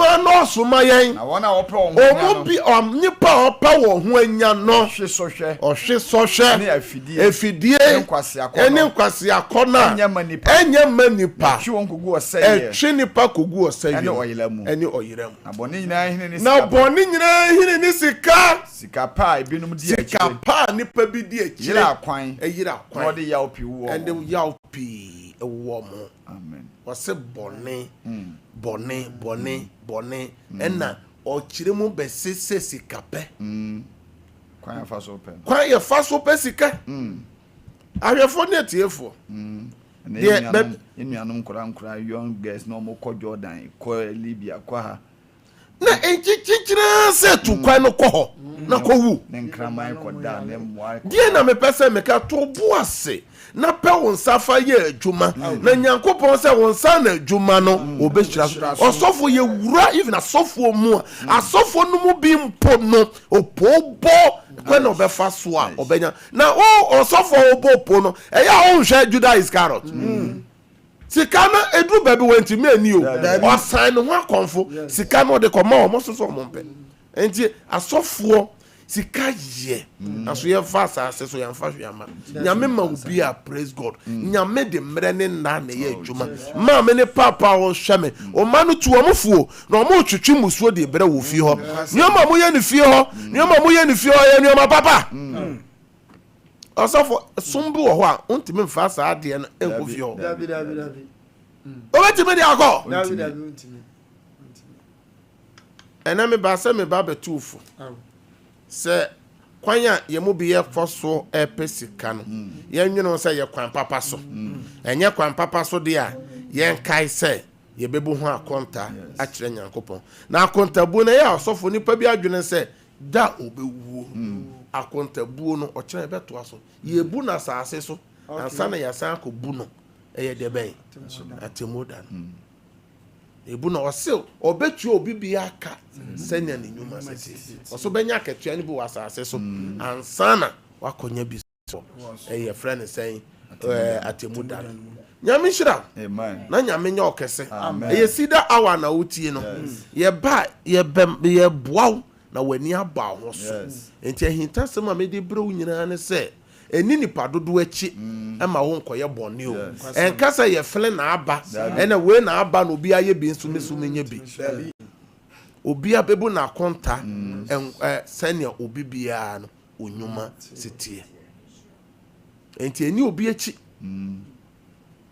anoso ma yen na wona wo pe wo omo bi nipa opa wo ho anya no hwe sohwe ne afidie ene nkwase akona enye manipa twi won kogu oseye twi nipa kogu oseye ene oyiramu na boni nyina hine ni sika pa ebinum di akire sika pa nipa bi di akire yira kwan no de yaw pi wo ende yaw pi ewo mo amen wase bone ena o kire mu be sese sika pe kwan ya fa so pe sika ahwefo ne tiefo enuanum nkura young girls no mo ko Jordan ko Libya ko ha na enchichira se tu kwan no ko ho na ko wu ne nkraman ko da ne moa die na me pese me ka to buase na pe won safa ye adwuma na Nyankopon se won sa na adwuma no obehira osofo ye wura even asofo mu asofo no mu bi mpo no opobo when obefa so a obenya na osofo obopo no eya o hwe Judah Iscariot sika na edu baby went me ani o sign ho akonfo sika no de koma o mososo mo mpe enti asofo sika ye aso ye fast access so yan fa hwama nyame ma obi a praise God nyame de mre ne na na ye adwuma ma me ne papa o hwame o ma no tu o mofuo na o mo twetwe musuo de bere wo fi ho nyoma mo ye ne fi ho ye nyoma papa asofo sumbu wo ho a ontime mfa sa ade na enko fi ho o betime de akọ ena me ba se me ba betufo se kwanya ye mu bi ye foso epesika no ye nwunu se ye kwan papa so enye kwan papa so de a ye nkai se ye bebu ho akonta a kire Nyankopon na akonta bu na ye asofo nipa bi adwene se da obewuo akonta bu no o kire beto aso ye bu na saase so ansa na ya san ko bu no eye de ben atemodan ebu na osil obetu obi bi aka senya ne nyuma sese oso benya ketua ni bi wasase so ansana wakonya bi so eye friend say atemudan nyame shira amen na nyame nya okese eye Cedar hour na wotie no ye ba ye boaw na wani aba ho so enti ahinta sem a mede brew nyina ne se eni nipa dodo achi ema wo nkoye bone o enkasa ye fele na aba ena we na aba no obi aye bi nso mesu menye bi obi abebu na konta senior obi bia no onyuma sitie enti eni obi achi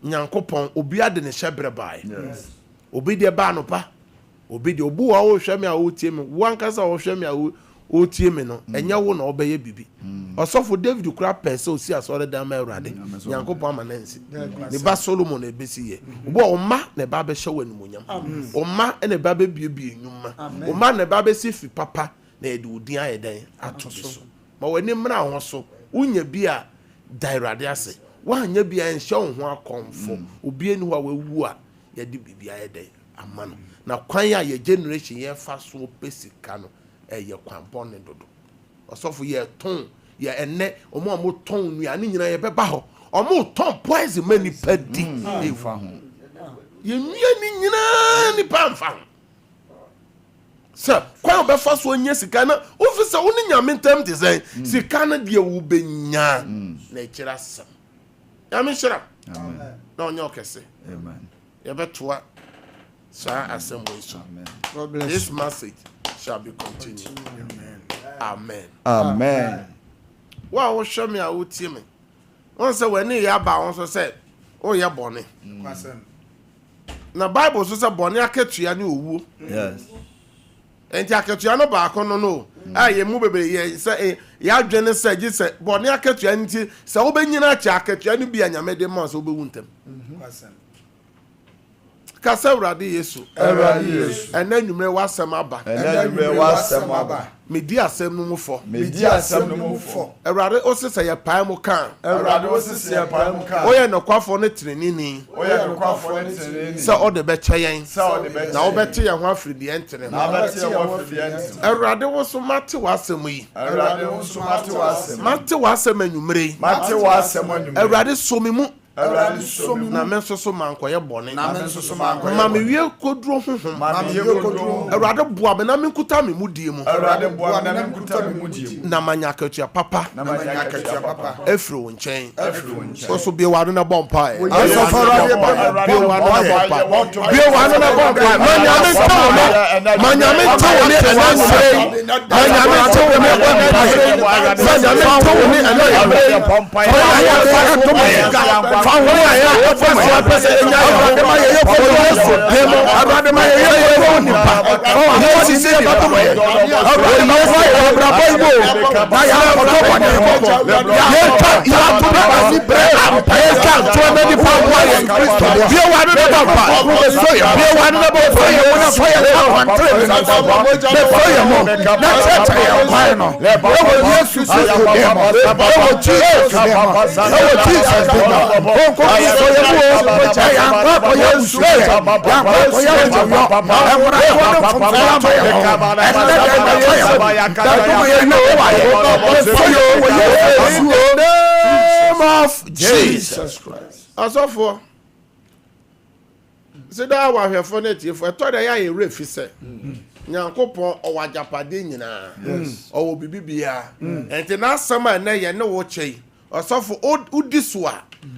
Nyankopon obi ade ne hyebre bae obi de ba no pa obi de obu wa wo hweme a wo tie me wo ankasa wo hweme a o tie me no enya wo na obeye bibi osofo David kura pese osi asore da ma Awurade Nyankopon amanensi ne ba Solomon ebesi ye obo oma ne ba be hye wanimonyam oma ne ba be biebie nyuma oma ne ba be sifi papa na ede odin ayeden atoso ma wani mra ho so unya bi a dairade ase wanya bi a nhye ho akonfo obi eni wa wawu a ye de bibi ayeden amano na kwan ya ye generation ye fa so pesika no eye kwan bone dodo osofo ye ton ye enne omo ton nua ne nyina ye beba ho omo ton poison mani padi e fa ho ye nua ni nyina ni pamfa ho sa kwan be fa so nya sika na ofisa wo ni nyame ntam te sen sika na de wo benya na kira sam nyame shira na onye okese. Amen. Yebetoa sa assembly so. This message shall be continued. Amen. Amen. Wa wo hwe me a wo tie me. Won say when ya ba won so say o ye bone. Na Bible so say bone akatua ne owu. Yes. Enti akatua no ba akono no. Aye mu bebe ye say ya dwene say gi say bone akatua nti say wo benyina acha akatua no bi anyame de mo so wo bewu ntem. Kasa urade Yesu. Ena nwumre wasem aba. Medi asem no mufo. Urade osese ye pae mu kan. Oye no kwafo ne trenini. Sa ode be cheyen. Na obete ye ho afri de entene. Urade wo so mate wasem yi. Mate wasem anwumre. Urade so mi mu. Na men so man koye bone na men so man koye ma me wie koduro honhom ma me wie koduro Awurade boa me na me nkuta me mudie mu Awurade boa me na me nkuta me mudie mu na manya katua papa efri wo nchen so be wado na bompa e aso Awurade be wado na bompa be wado na bompa manya me tawo ne manya me tawo ne ananse manya me tawo ne bompa manya me tawo ne ananse bompa ya Jesus Christ. Asofo Cedar wa hwefo na tiefo eto da ya ye refi se Nyankopon owajapade nyina owo bibibia enti na asama na ye ne wo chei Asofo udiswa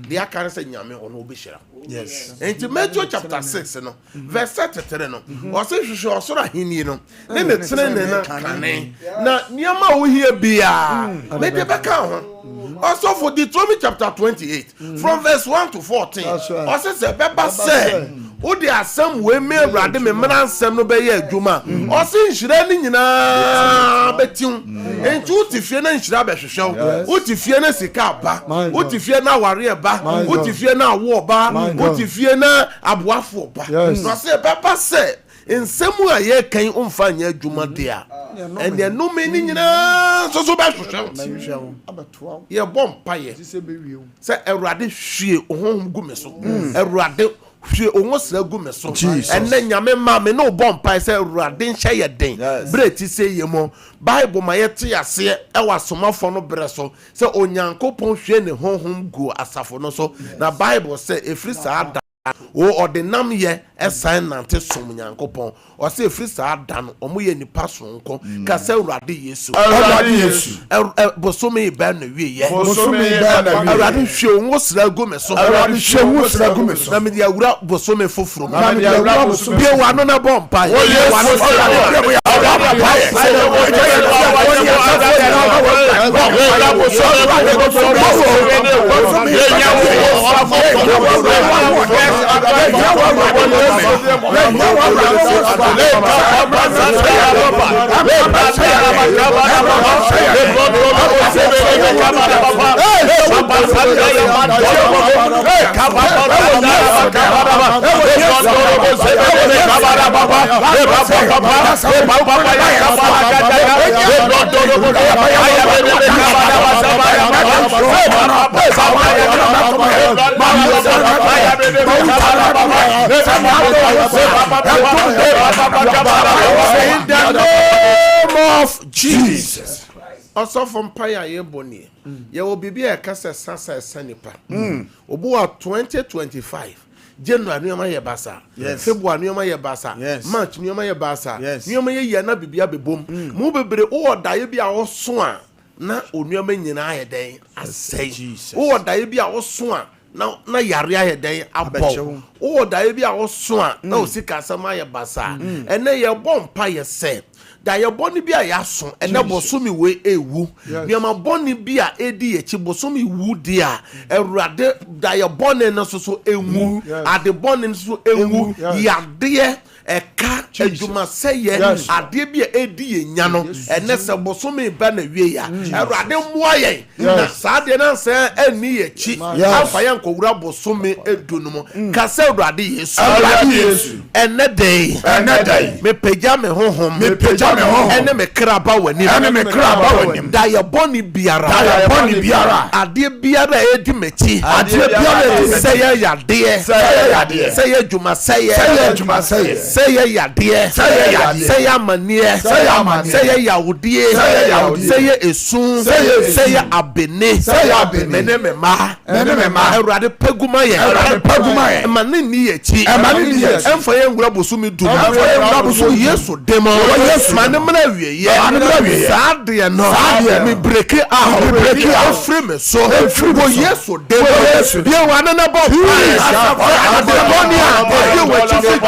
they are carrying say nyame ono obeshira. Yes. Enti Matthew chapter 6 no verse 33 no. O say hwehwe osoro ahini no. Ne ne tene ne na kane. Na niam a wo hie bia. Me de beka ho. Also for Deuteronomy chapter 28 from verse 1 to 14. O say beba say o de asem we me Awurade me mransem no be ye adwuma. O say nhira ni nyina betim. Enti utifie na nhira be hwehwew. Utifie na sika ba. Utifie na ware ba. Utifie na awo ba. Utifie na aboafo ba. No say beba say nsemu a ye kan umfa nya adwuma de a ene no me ni nyina so ba hwehwew abatoa ye bompa ye se Awurade hwie ohom gu me so Awurade hwie onwosra gu me so ene nyame ma me no bompa se Awurade nhye ye den breti se ye mo Bible ma ye te ase e wasomafo no bre so se onyankopon hwie ne honhom gu asafo no so na Bible se efri sa o ordinam ye esan nante som Nyankopon o se efri sa ada no omo ye nipa sonko ka se Awurade Yesu bosome ba na wie ye Awurade hwe onwo sra gu me so na me dia wura bosome foforo na me dia wura bosome bi wa no na bompa ye wa no in the name of Jesus. Also from Paya Yeboni, you will be a cassa sasa sanipa. Oboa 2025. January nyoma ye basa, February nyoma ye basa, March nyoma ye basa, nyoma ye na bibia bebom. Mu bebre o da ye bia wo so a na onuama nyina ye den asai. O da ye bia wo so a na yare aye den abɔ o da ye bi a wo so a na o sika asɛm ayɛ basa ɛnɛ ye bɔ mpa ye sɛ da ye bɔ ni bi a ya so ɛnɛ bosomi we ewu biama bɔ ni bi a edi ye chi bosomi wu di a Awurade da ye bɔ ne no so ewu ade bɔ ne so ewu yade eka eduma seye ade bi edi ye nya no ene se bosomi ba na wie ya Awurade mmoa ye na saade na se ani ye chi afa ye nkowura bosomi edunu mo ka se Awurade Yesu ene dey me pagya me honhom ene me kraba wani da ye boni biara ade biara edi mechi seye yade seye eduma seye say yadie say amanie say yawudie say esun say abene mene mema Awurade paguma ye mane ni echi emfa ye ngura bosumi du Yesu demo mane mna wiye saade no mi break out free me so wo Yesu demo bi wana na bo ademonia ye wo chi fi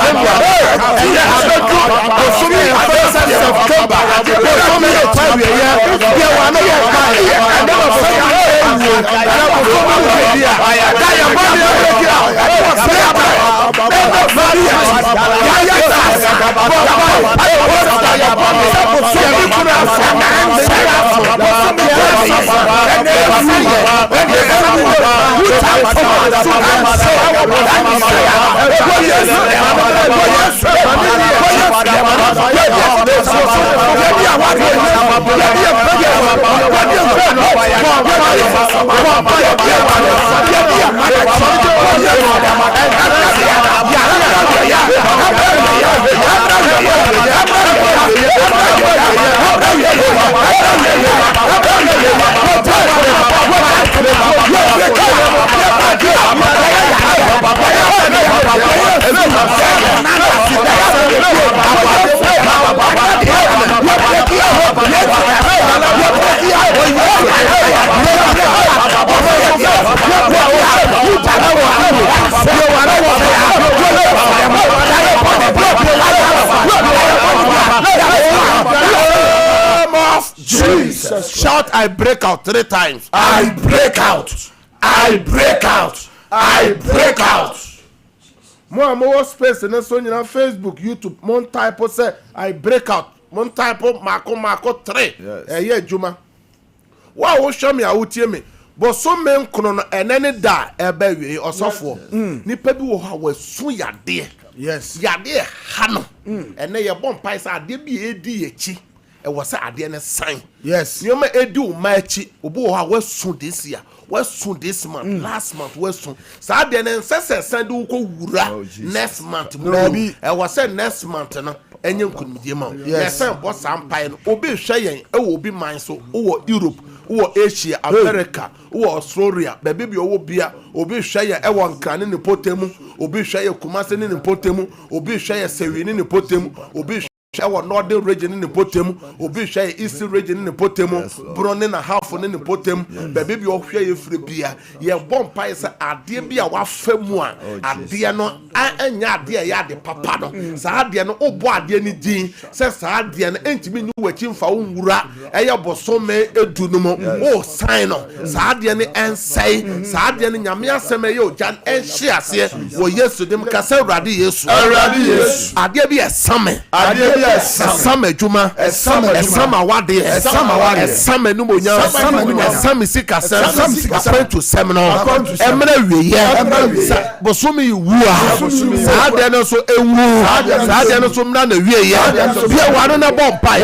Jesus. Shout, I break out 3 times. I break out. I break out. I break out. More space in on Facebook, YouTube. Mon type say I break out. Mon type Marco 3. Yeah, Juma. Why will show me out here me? But some men chrono and any da ebe or software. Ni pebi wo ha we so yade. Yes. Yade hano. And then your bomb pies are de bi edi echi. E was a ade ne sign. Yes. You may edu ma echi. Obo ha we so this year. We so this month. Last month we so. Sa ade ne sese send wo wura next month. Maybe e was say next month no. Enye nkunimdie ma. Yes. Say bo sampai no. Obi hwe yen e wo bi man so. Wo Europe. Wo Asia, America, wo Australia, baby bi owo bia, obi hwe ye e won krane ne potemu, obi hwe ye Kumase ne potemu, obi hwe ye Sewi ne potemu, obi hwe wo Northern region ne potemu, obi hwe ye Eastern region ne potemu, Brone na half ne potemu, baby bi o hwe ye firi bia, ye bom pai se ade bia wa famu a, ade no anya ade ya de papa no, sa ade no obo ade ni din, se sa ade no entimi ni wachi mfa wo nwura, eye bosome edu no mo, o sign no, sa ade ni ensai, sa ade ni nyame asem ye ojan enhye ase, wo Yesu dem ka se Awurade Yesu, ade bi esame, esame juma, esame wade, esame no monya, esame sika esame to seminar, emre wiye, bosome wua, sa ade no so ewu, sa ade no so mna na wiye, bia wano na bompa,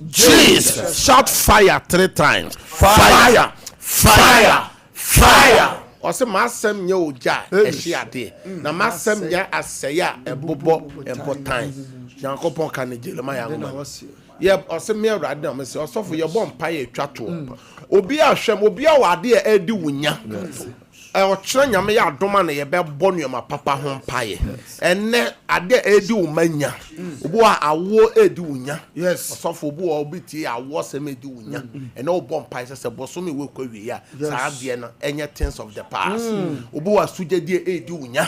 Jesus. Shout fire 3 times. Fire. Fire. Fire. Ose masem nya oja ehia de na masem nya aseya ebobo empotan Yankopon kan jelema ya ngoma ye ose me awrade na me se osofo ye bom pa ye twato obi ahwem obi awade e edi wunya ochire nyame ya adoma na ye be bonu ma papa ho mpaye enne ade edi umanya obo awo edi wunya osofo obo obi ti awo se me edi wunya enne obo mpaye se boso me we kwa wi ya sa ade no enye things of the past obo asujede edi wunya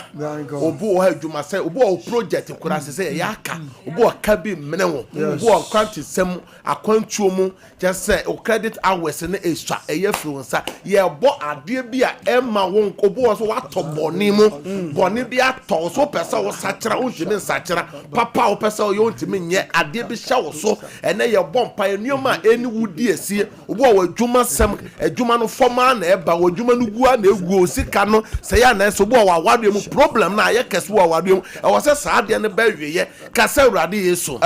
obo adwuma se obo project kura se ya aka obo ka bi mene wo obo kwanti sem akwantuo mu just say o credit hours ne extra eye fluensa ye bo ade bi a emma obo so wato boni mu boni bi ato so pesa wo sachira ontimi sachira papa wo pesa wo ontimi nye ade bi hya wo so ene ye bompa enuoma eni wudi esie obo wo adwuma sem adwuma no forma na eba wo adwuma no gua na egu osika no se ya na so bo wo awade mu problem na ye kese wo awade mu e wo se saade ne ba wiye ka se awrade yesu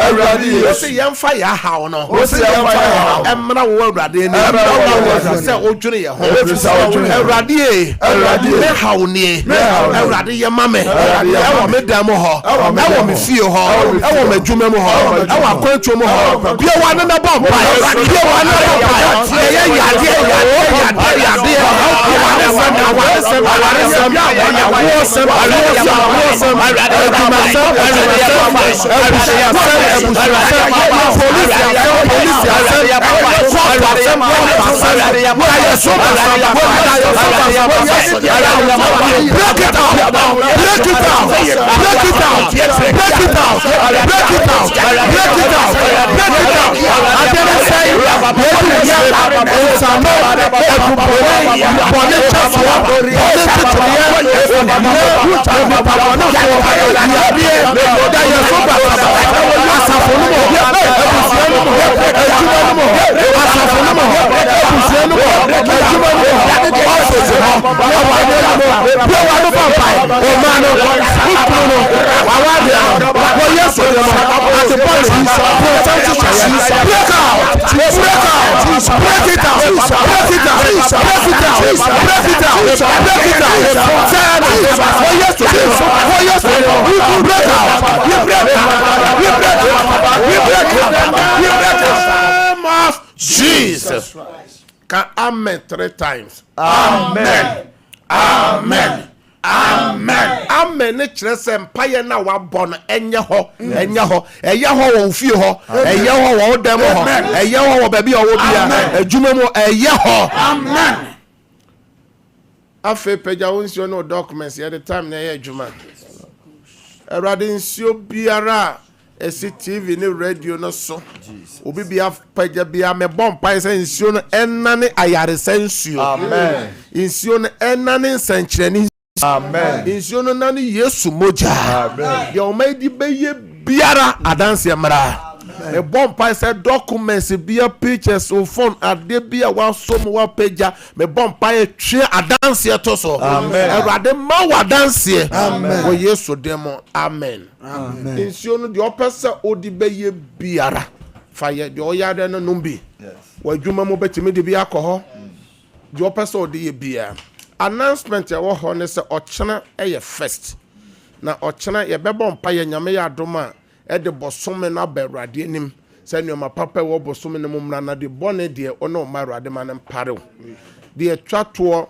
se yemfa ya hawo no se yemfa ya hawo emra wo awrade ni se odwene ye ho awrade me hawnie awrade ye mame ewo me dam ho ewo me fie ho ewo me dwuma mu ho ewo akwantuo mu ho bia wa na bomba bia wa na bomba ye yade break it out. I didn't say Jesus. Amen 3 times. Amen. Amen. Amen. Amen. Ne kyerɛ sɛ mpaye na wabɔ no enye ho wo fie ho enye ho wo dem ho enye ho wo baabi a wo bia adwuma mu enye ho. Amen. Afe pagya wo nsio no documents at the time na ye adwuma awrade nsio biara esi TV ne radio no so obi bia pagya bia me bom pai se nsio no enane ayare nsio. Amen. Nsio no enane nsankyerani. Amen. Nsio no nane Yesu moja. Amen. Ye o maidi beye biara adanse mra. A bomb pie said documents be pictures of phone at the beer while some wa peja me bomb pie tree a dance here toso. Amen. A rather ma dance here. Amen. Oh yes so demo. Amen. Amen. Insionu the opesa odibe biara. Fire the oyada no numbi. Yes. Wa juma mo beti me de bi alcohol. The opesa odi bia. Announcement ya wo ho ne se ochena eye first. Na ochena ye be bomb pie nyame ya adoma. Ede bosome na berade nim se nyoma papa wo bosome ne mumra na de bone de ono marade man mpare de twato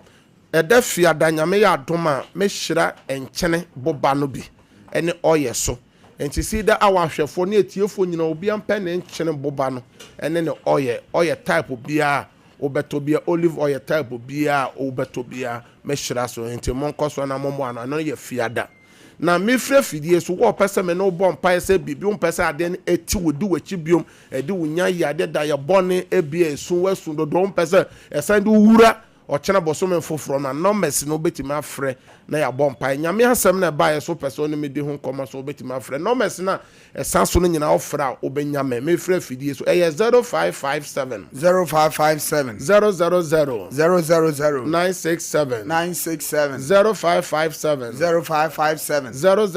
ede fia danyame ya adoma me hyira enkyene boba no bi ene oye so enti si da awahwefo ne etiefo nyina obi ampa ne enkyene boba no ene ne oye type bia obetobia olive oil type bia obetobia mehira so enti monko so na momo ano no ye fiada na me fidie so wo pese me no bom pa ese bibi un pese ade ne eti wodi wachi biom edi wunya ya de da ye bone ebia esu wasu do do pese esan de wura ochena bosome foforo na numbers no betima frɛ na ya bom pa nyame asem na ba ye so pese oni me di ho koma so betima frɛ numbers na esan so no nyina ofra obenya me frɛ fidie so 0557 0557 000 000 967 967 0557 0557 000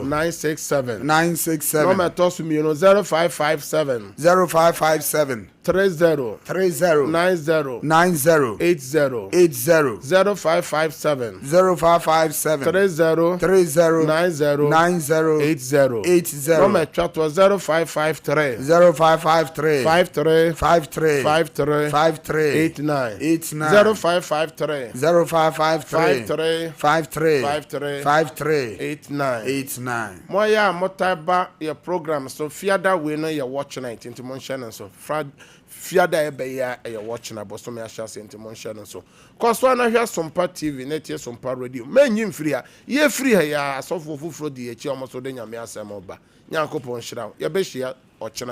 967 967 number toss me 0557 0557 30 90 90 80 80 0557 0557 30 90 90 80 80 number chat was 0553 0553 53 53 53 53 89 89 0553 0553 53 53 53 53 89 89 moya motaba your program so fiada we no your watch night into monshana so fiada ebe ya your watch na boso me asha into monshana so cause one na Sompa TV na tie Sompa radio menyi free a ye free ya asofo fufuro di echi omoso de nyame asem oba nyankopon hira ya be hia ochena